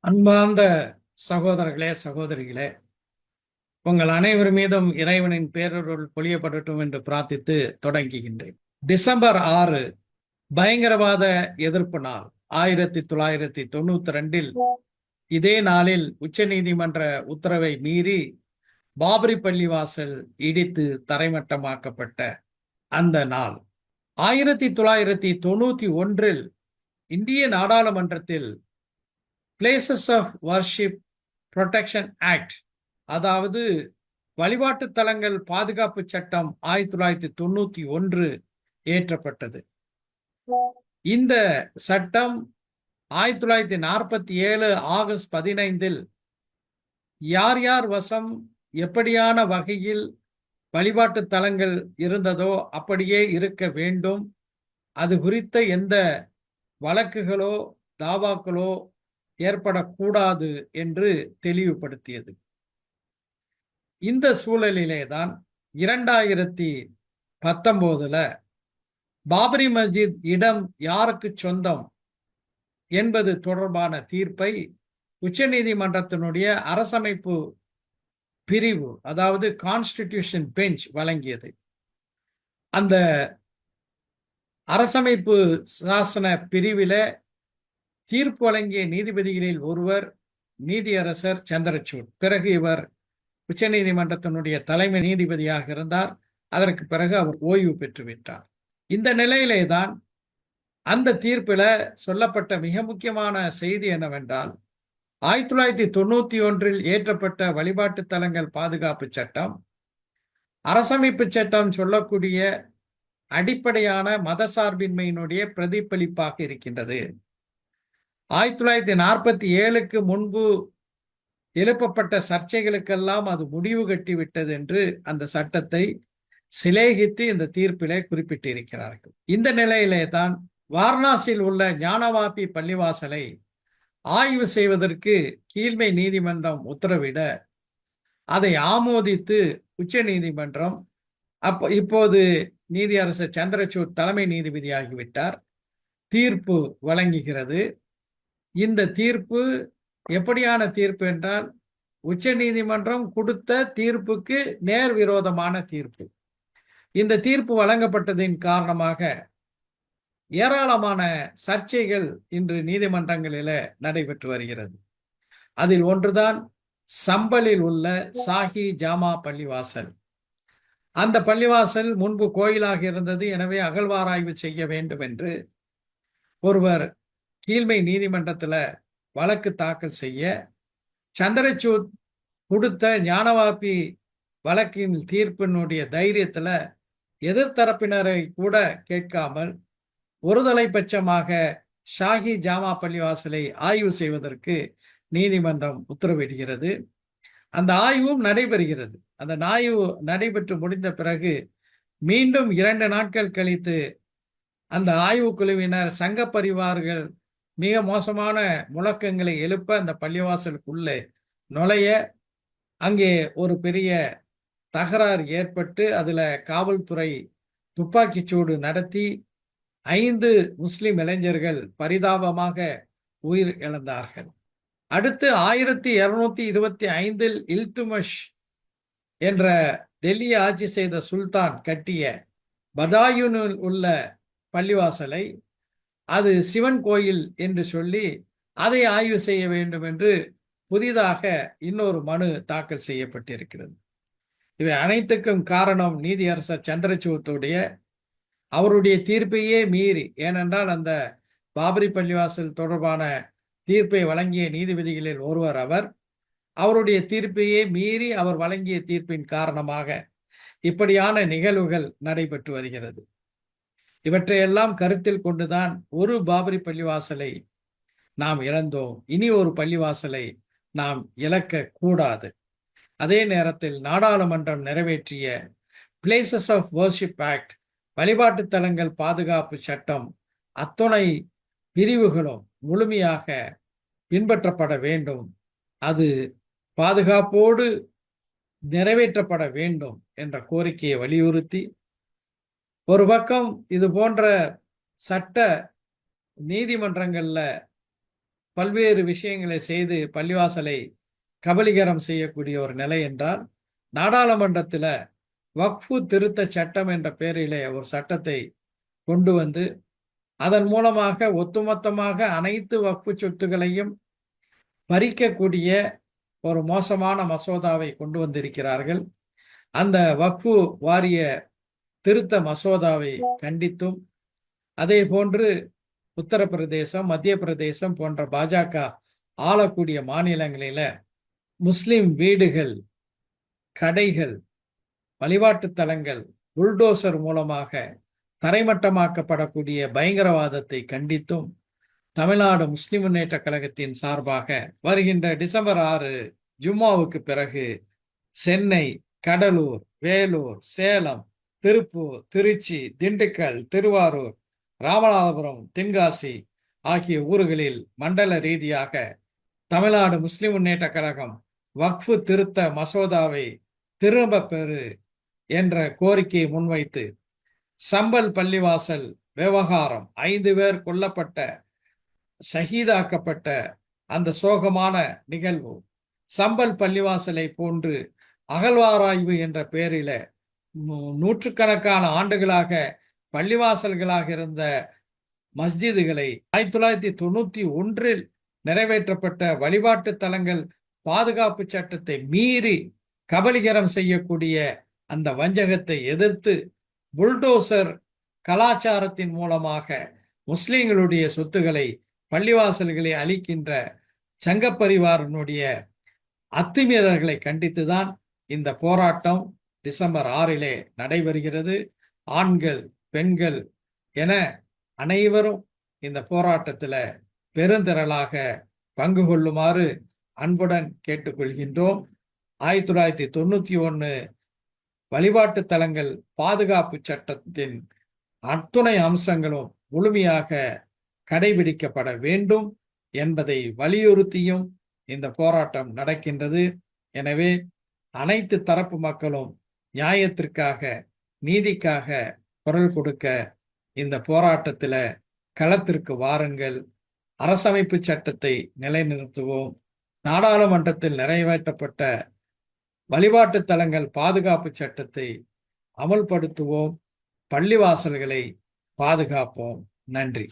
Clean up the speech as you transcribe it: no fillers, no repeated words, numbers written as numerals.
அன்பார்ந்த சகோதரர்களே, சகோதரிகளே, உங்கள் அனைவர் மீதும் இறைவனின் பேரருள் பொழியப்படட்டும் என்று பிரார்த்தித்து தொடங்குகின்றேன். டிசம்பர் 6 பயங்கரவாத எதிர்ப்பு நாள். 1992 இதே நாளில் உச்ச நீதிமன்ற உத்தரவை மீறி பாபரி பள்ளிவாசல் இடித்து தரைமட்டமாக்கப்பட்ட அந்த நாள். 1991 இந்திய நாடாளுமன்றத்தில் places of worship protection act, அதாவது வழிபாட்டு தலங்கள் பாதுகாப்பு சட்டம் 1991 இயற்றப்பட்டது. இந்த சட்டம் 1947 ஆகஸ்ட் 15 யார் யார் வசம் எப்படியான வகையில் வழிபாட்டு தலங்கள் இருந்ததோ அப்படியே இருக்க வேண்டும், அது குறித்த எந்த வழக்குகளோ தாவாக்களோ ஏற்படக்கூடாது என்று தெளிவுபடுத்தியது. இந்த சூழலிலே தான் 2019 பாபரி மஸ்ஜித் இடம் யாருக்கு சொந்தம் என்பது தொடர்பான தீர்ப்பை உச்சநீதிமன்றத்தினுடைய அரசமைப்பு பிரிவு, அதாவது கான்ஸ்டிடியூஷன் பெஞ்ச் வழங்கியது. அந்த அரசமைப்பு சாசன பிரிவில தீர்ப்பு வழங்கிய நீதிபதிகளில் ஒருவர் நீதியரசர் சந்திரசூட். பிறகு இவர் உச்சநீதிமன்றத்தினுடைய தலைமை நீதிபதியாக இருந்தார். அதற்கு பிறகு அவர் ஓய்வு பெற்றுவிட்டார். இந்த நிலையிலே தான் அந்த தீர்ப்பில சொல்லப்பட்ட மிக முக்கியமான செய்தி என்னவென்றால், 1991 இயற்றப்பட்ட வழிபாட்டு தலங்கள் பாதுகாப்பு சட்டம் அரசமைப்பு சட்டம் சொல்லக்கூடிய அடிப்படையான மதசார்பின்மையினுடைய பிரதிபலிப்பாக இருக்கின்றது. 1947 முன்பு எழுப்பப்பட்ட சர்ச்சைகளுக்கெல்லாம் அது முடிவு கட்டிவிட்டது என்று அந்த சட்டத்தை சிலேகித்து இந்த தீர்ப்பிலே குறிப்பிட்டிருக்கிறார்கள். இந்த நிலையிலே தான் வாரணாசியில் உள்ள ஞானவாபி பள்ளிவாசலை ஆய்வு செய்வதற்கு கீழ்மை நீதிமன்றம் உத்தரவிட அதை ஆமோதித்து உச்ச நீதிமன்றம் இப்போது நீதியரசர் சந்திரசூட் தலைமை நீதிபதியாகிவிட்டார், தீர்ப்பு வழங்குகிறது. இந்த தீர்ப்பு எப்படியான தீர்ப்பு என்றால், உச்ச நீதிமன்றம் கொடுத்த தீர்ப்புக்கு நேர் விரோதமான தீர்ப்பு. இந்த தீர்ப்பு வழங்கப்பட்டதின் காரணமாக ஏராளமான சர்ச்சைகள் இன்று நீதிமன்றங்களில நடைபெற்று வருகிறது. அதில் ஒன்றுதான் சம்பலில் உள்ள சாஹி ஜாமா பள்ளிவாசல். அந்த பள்ளிவாசல் முன்பு கோயிலாக இருந்தது, எனவே அகழ்வாராய்வு செய்ய வேண்டும் என்று ஒருவர் கீழ்மை நீதிமன்றத்தில் வழக்கு தாக்கல் செய்ய, சந்திரசூட் கொடுத்த ஞானவாபி வழக்கின் தீர்ப்பினுடைய தைரியத்துல எதிர்த்தரப்பினரை கூட கேட்காமல் ஒருதலை பட்சமாக ஷாஹி ஜாமா பள்ளிவாசலை ஆய்வு செய்வதற்கு நீதிமன்றம் உத்தரவிடுகிறது. அந்த ஆய்வும் நடைபெறுகிறது. அந்த ஆய்வு நடைபெற்று முடிந்த பிறகு மீண்டும் 2 நாட்கள் கழித்து அந்த ஆய்வு குழுவினர் சங்க பரிவார்கள் மிக மோசமான முழக்கங்களை எழுப்ப அந்த பள்ளிவாசலுக்குள்ளே நுழைய, அங்கே ஒரு பெரிய தகராறு ஏற்பட்டு அதுல காவல்துறை துப்பாக்கிச்சூடு நடத்தி 5 முஸ்லிம் இளைஞர்கள் பரிதாபமாக உயிர் இழந்தார்கள். அடுத்து 1225 இல்துமஷ் என்ற டெல்லியை ஆட்சி செய்த சுல்தான் கட்டிய பதாயூனில் உள்ள பள்ளிவாசலை அது சிவன் கோயில் என்று சொல்லி அதை ஆய்வு செய்ய வேண்டும் என்று புதிதாக இன்னொரு மனு தாக்கல் செய்யப்பட்டிருக்கிறது. இவை அனைத்துக்கும் காரணம் நீதியரசர் சந்திரசூட்டுடைய அவருடைய தீர்ப்பையே மீறி, ஏனென்றால் அந்த பாபரி பள்ளிவாசல் தொடர்பான தீர்ப்பை வழங்கிய நீதிபதிகளில் ஒருவர் அவர். அவருடைய தீர்ப்பையே மீறி அவர் வழங்கிய தீர்ப்பின் காரணமாக இப்படியான நிகழ்வுகள் நடைபெற்று வருகிறது. இவற்றையெல்லாம் கருத்தில் கொண்டுதான் ஒரு பாபரி பள்ளிவாசலை நாம் இழந்தோம், இனி ஒரு பள்ளிவாசலை நாம் இழக்க கூடாது. அதே நேரத்தில் நாடாளுமன்றம் நிறைவேற்றிய பிளேசஸ் ஆஃப் வர்ஷிப் ஆக்ட், வழிபாட்டு தலங்கள் பாதுகாப்பு சட்டம், அத்துணை பிரிவுகளும் முழுமையாக பின்பற்றப்பட வேண்டும், அது பாதுகாப்போடு நிறைவேற்றப்பட வேண்டும் என்ற கோரிக்கையை வலியுறுத்தி, ஒரு பக்கம் இது போன்ற சட்ட நீதிமன்றங்கள்ல பல்வேறு விஷயங்களை செய்து பள்ளிவாசலை கபலீகரம் செய்யக்கூடிய ஒரு நிலை என்றால், நாடாளுமன்றத்தில் வக்ஃபு திருத்த சட்டம் என்ற பெயரிலே ஒரு சட்டத்தை கொண்டு வந்து அதன் மூலமாக ஒட்டுமொத்தமாக அனைத்து வக்ஃபு சொத்துகளையும் பறிக்கக்கூடிய ஒரு மோசமான மசோதாவை கொண்டு வந்திருக்கிறார்கள். அந்த வக்ஃபு வாரிய திருத்த மசோதாவை கண்டித்தும், அதே போன்று உத்தரப்பிரதேசம், மத்திய பிரதேசம் போன்ற பாஜக ஆளக்கூடிய மாநிலங்களில முஸ்லிம் வீடுகள், கடைகள், வழிபாட்டு தலங்கள் புல்டோசர் மூலமாக தரைமட்டமாக்கப்படக்கூடிய பயங்கரவாதத்தை கண்டித்தும் தமிழ்நாடு முஸ்லிம் முன்னேற்ற கழகத்தின் சார்பாக வருகின்ற டிசம்பர் 6 ஜும்மாவுக்கு பிறகு சென்னை, கடலூர், வேலூர், சேலம், திருப்பூர், திருச்சி, திண்டுக்கல், திருவாரூர், ராமநாதபுரம், தென்காசி ஆகிய ஊர்களில் மண்டல ரீதியாக தமிழ்நாடு முஸ்லிம் முன்னேற்ற கழகம் வக்ஃபு திருத்த மசோதாவை திரும்ப பெறு என்ற கோரிக்கையை முன்வைத்து சம்பல் பள்ளிவாசல் விவகாரம் 5 பேர் கொல்லப்பட்ட, ஷஹீதாக்கப்பட்ட அந்த சோகமான நிகழ்வு, சம்பல் பள்ளிவாசலை போன்று அகழ்வாராய்வு என்ற பெயரில நூற்றுக்கணக்கான ஆண்டுகளாக பள்ளிவாசல்களாக இருந்த மஸ்ஜிதுகளை 1991 நிறைவேற்றப்பட்ட வழிபாட்டு தலங்கள் பாதுகாப்பு சட்டத்தை மீறி கபலீகரம் செய்யக்கூடிய அந்த வஞ்சகத்தை எதிர்த்து புல்டோசர் கலாச்சாரத்தின் மூலமாக முஸ்லிம்களுடைய சொத்துக்களை, பள்ளிவாசல்களை அளிக்கின்ற சங்கப்பரிவாரனுடைய அத்துமீறல்களை கண்டித்துதான் இந்த போராட்டம் டிசம்பர் 6 நடைபெறுகிறது. ஆண்கள், பெண்கள் என அனைவரும் இந்த போராட்டத்தில் பெருந்திரளாக பங்கு கொள்ளுமாறு அன்புடன் கேட்டுக்கொள்கின்றோம். 1991 வழிபாட்டு தலங்கள் பாதுகாப்பு சட்டத்தின் அத்துணை அம்சங்களும் முழுமையாக கடைபிடிக்கப்பட வேண்டும் என்பதை வலியுறுத்தியும் இந்த போராட்டம் நடக்கின்றது. எனவே அனைத்து தரப்பு மக்களும் நியாயத்திற்காக, நீதிக்காக குரல் கொடுக்க இந்த போராட்டத்தில் களத்திற்கு வாருங்கள். அரசமைப்பு சட்டத்தை நிலைநிறுத்துவோம். நாடாளுமன்றத்தில் நிறைவேற்றப்பட்ட வழிபாட்டு தலங்கள் பாதுகாப்பு சட்டத்தை அமல்படுத்துவோம். பள்ளிவாசல்களை பாதுகாப்போம். நன்றி.